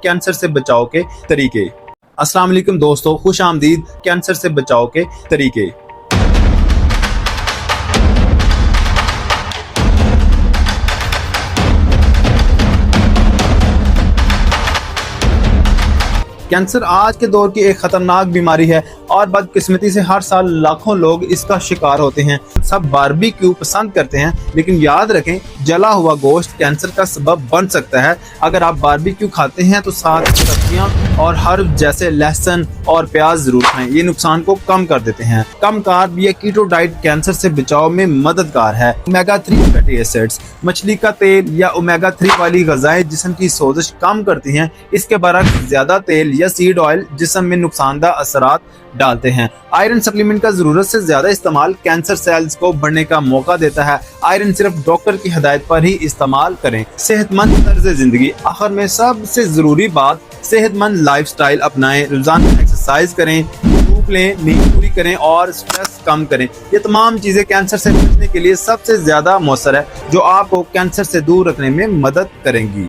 Cancer से बचाव के तरीके। अस्सलाम वालेकुम दोस्तों, खुश आमदीद। कैंसर से बचाव के तरीके। कैंसर आज के दौर की एक खतरनाक बीमारी है और बदकिस्मती से हर साल लाखों लोग इसका शिकार होते हैं। सब बारबेक्यू पसंद करते हैं, लेकिन याद रखें जला हुआ गोश्त कैंसर का सबब बन सकता है। अगर आप बारबेक्यू खाते हैं तो साथ सब्जियां और हर्ब जैसे लहसुन और प्याज जरूर खाएं, ये नुकसान को कम कर देते हैं। कम कार्ब या कीटो डाइट कैंसर से बचाव में मददगार है। ओमेगा 3 फैटी एसिड्स, मछली का तेल या ओमेगा 3 वाली गजाएं जिस्म की सोजिश कम करती हैं। इसके बरक्स ज्यादा तेल या सीड ऑयल जिस्म में नुकसानदा असरात डालते हैं। आयरन सप्लीमेंट का जरूरत से ज्यादा इस्तेमाल कैंसर सेल्स को बढ़ने का मौका देता है। आयरन सिर्फ डॉक्टर की हिदायत पर ही इस्तेमाल करें। सेहतमंद तर्ज जिंदगी। आखिर में सबसे जरूरी बात, सेहतमंद लाइफस्टाइल अपनाएं। रोजाना एक्सरसाइज करें, धूप लें, नींद पूरी करें और स्ट्रेस कम करें। ये तमाम चीजें कैंसर से बचने के लिए सबसे ज्यादा मौसर है, जो आपको कैंसर से दूर रखने में मदद करेंगी।